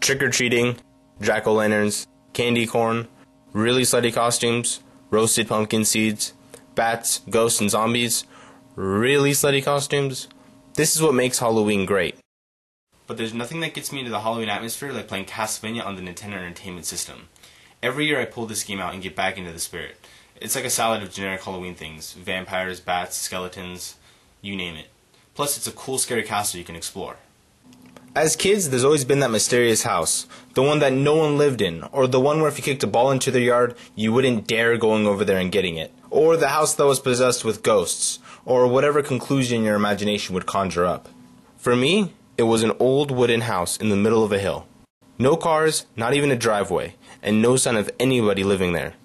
trick-or-treating, jack-o'-lanterns, candy corn, really slutty costumes, roasted pumpkin seeds, bats, ghosts, and zombies, really slutty costumes. This is what makes Halloween great. But there's nothing that gets me into the Halloween atmosphere like playing Castlevania on the Nintendo Entertainment System. Every year I pull this game out and get back into the spirit. It's like a salad of generic Halloween things. Vampires, bats, skeletons, you name it. Plus it's a cool scary castle you can explore. As kids, there's always been that mysterious house. The one that no one lived in. Or the one where if you kicked a ball into their yard, you wouldn't dare going over there and getting it. Or the house that was possessed with ghosts. Or whatever conclusion your imagination would conjure up. For me, it was an old wooden house in the middle of a hill. No cars, not even a driveway, and no sign of anybody living there.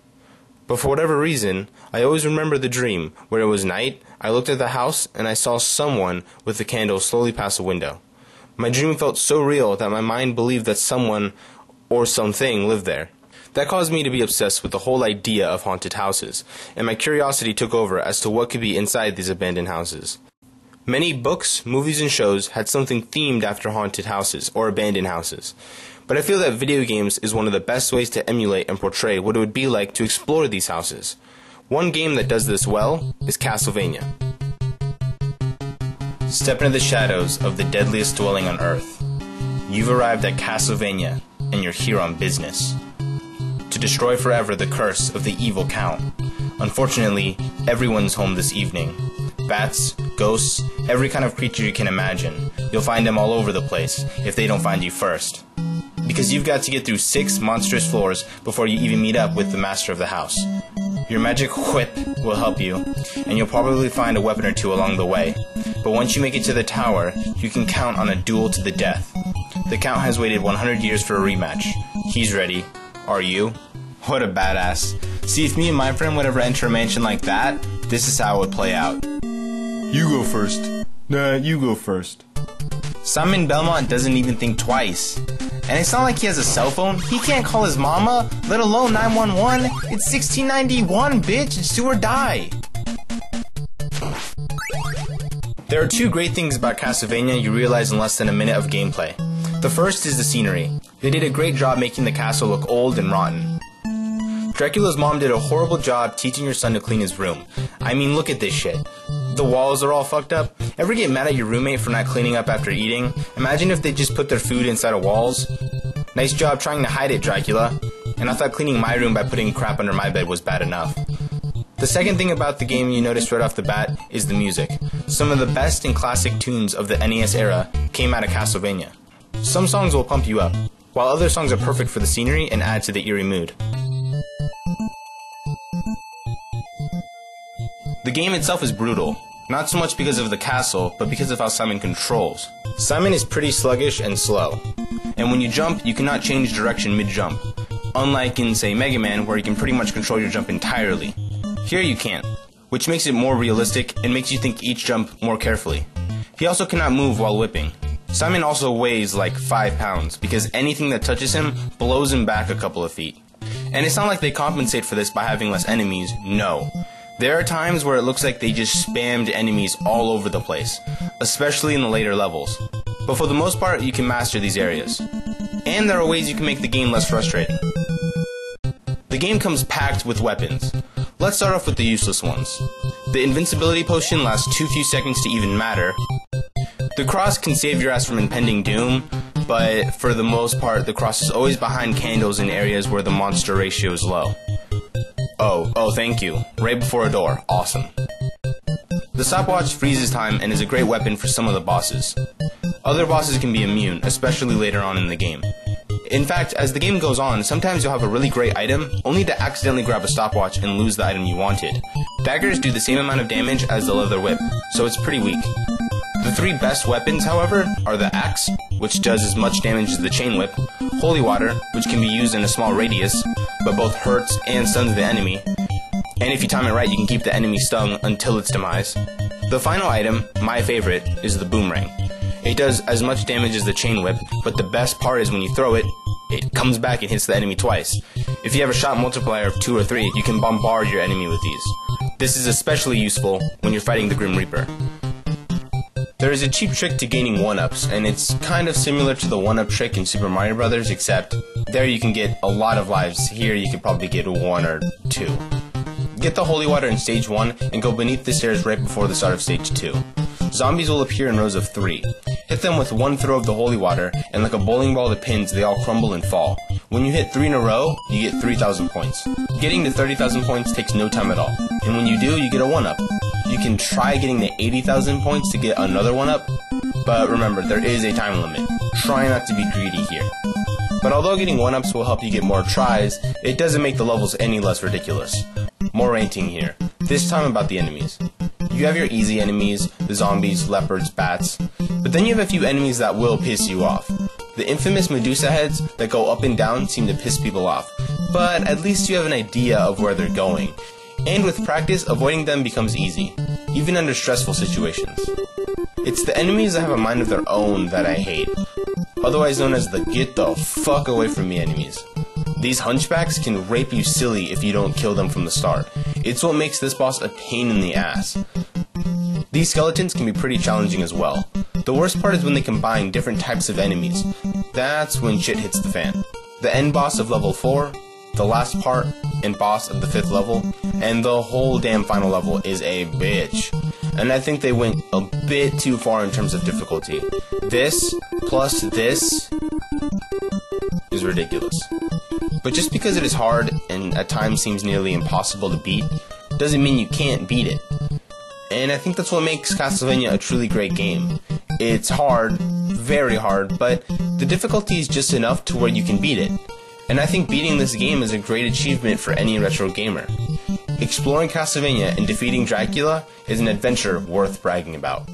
But for whatever reason, I always remember the dream where it was night, I looked at the house, and I saw someone with a candle slowly pass a window. My dream felt so real that my mind believed that someone or something lived there. That caused me to be obsessed with the whole idea of haunted houses, and my curiosity took over as to what could be inside these abandoned houses. Many books, movies, and shows had something themed after haunted houses or abandoned houses. But I feel that video games is one of the best ways to emulate and portray what it would be like to explore these houses. One game that does this well is Castlevania. Step into the shadows of the deadliest dwelling on Earth. You've arrived at Castlevania, and you're here on business. To destroy forever the curse of the evil Count. Unfortunately, everyone's home this evening. Bats, ghosts, every kind of creature you can imagine. You'll find them all over the place, if they don't find you first. Because you've got to get through 6 monstrous floors before you even meet up with the master of the house. Your magic whip will help you, and you'll probably find a weapon or two along the way. But once you make it to the tower, you can count on a duel to the death. The Count has waited 100 years for a rematch. He's ready. Are you? What a badass. See, if me and my friend would ever enter a mansion like that, this is how it would play out. You go first. Nah, you go first. Simon Belmont doesn't even think twice. And it's not like he has a cell phone. He can't call his mama, let alone 911. It's 1691, bitch. It's do or die. There are 2 great things about Castlevania you realize in less than a minute of gameplay. The first is the scenery. They did a great job making the castle look old and rotten. Dracula's mom did a horrible job teaching your son to clean his room. I mean, look at this shit. The walls are all fucked up. Ever get mad at your roommate for not cleaning up after eating? Imagine if they just put their food inside of walls. Nice job trying to hide it, Dracula. And I thought cleaning my room by putting crap under my bed was bad enough. The second thing about the game you notice right off the bat is the music. Some of the best and classic tunes of the NES era came out of Castlevania. Some songs will pump you up, while other songs are perfect for the scenery and add to the eerie mood. The game itself is brutal, not so much because of the castle, but because of how Simon controls. Simon is pretty sluggish and slow, and when you jump, you cannot change direction mid-jump, unlike in, say, Mega Man, where you can pretty much control your jump entirely. Here you can't, which makes it more realistic and makes you think each jump more carefully. He also cannot move while whipping. Simon also weighs like 5 pounds, because anything that touches him blows him back a couple of feet. And it's not like they compensate for this by having less enemies, no. There are times where it looks like they just spammed enemies all over the place, especially in the later levels. But for the most part, you can master these areas. And there are ways you can make the game less frustrating. The game comes packed with weapons. Let's start off with the useless ones. The invincibility potion lasts too few seconds to even matter. The cross can save your ass from impending doom, but for the most part, the cross is always behind candles in areas where the monster ratio is low. Oh, thank you. Right before a door. Awesome. The stopwatch freezes time and is a great weapon for some of the bosses. Other bosses can be immune, especially later on in the game. In fact, as the game goes on, sometimes you'll have a really great item, only to accidentally grab a stopwatch and lose the item you wanted. Daggers do the same amount of damage as the leather whip, so it's pretty weak. The 3 best weapons, however, are the axe, which does as much damage as the chain whip, holy water, which can be used in a small radius, but both hurts and stuns the enemy, and if you time it right, you can keep the enemy stung until its demise. The final item, my favorite, is the boomerang. It does as much damage as the chain whip, but the best part is when you throw it, it comes back and hits the enemy twice. If you have a shot multiplier of 2 or 3, you can bombard your enemy with these. This is especially useful when you're fighting the Grim Reaper. There is a cheap trick to gaining 1-ups, and it's kind of similar to the 1-up trick in Super Mario Bros., except there you can get a lot of lives. Here you can probably get 1 or 2. Get the holy water in stage 1 and go beneath the stairs right before the start of stage 2. Zombies will appear in rows of 3. Hit them with 1 throw of the holy water, and like a bowling ball to pins, they all crumble and fall. When you hit 3 in a row, you get 3,000 points. Getting to 30,000 points takes no time at all, and when you do, you get a 1-up. You can try getting to 80,000 points to get another 1-up, but remember, there is a time limit. Try not to be greedy here. But although getting 1-ups will help you get more tries, it doesn't make the levels any less ridiculous. More ranting here, this time about the enemies. You have your easy enemies, the zombies, leopards, bats, but then you have a few enemies that will piss you off. The infamous Medusa heads that go up and down seem to piss people off, but at least you have an idea of where they're going. And with practice, avoiding them becomes easy, even under stressful situations. It's the enemies that have a mind of their own that I hate, otherwise known as the get the fuck away from me enemies. These hunchbacks can rape you silly if you don't kill them from the start. It's what makes this boss a pain in the ass. These skeletons can be pretty challenging as well. The worst part is when they combine different types of enemies. That's when shit hits the fan. The end boss of level 4, the last part and boss of the 5th level, and the whole damn final level is a bitch. And I think they went a bit too far in terms of difficulty. This plus this is ridiculous. But just because it is hard and at times seems nearly impossible to beat, doesn't mean you can't beat it. And I think that's what makes Castlevania a truly great game. It's hard, very hard, but the difficulty is just enough to where you can beat it. And I think beating this game is a great achievement for any retro gamer. Exploring Castlevania and defeating Dracula is an adventure worth bragging about.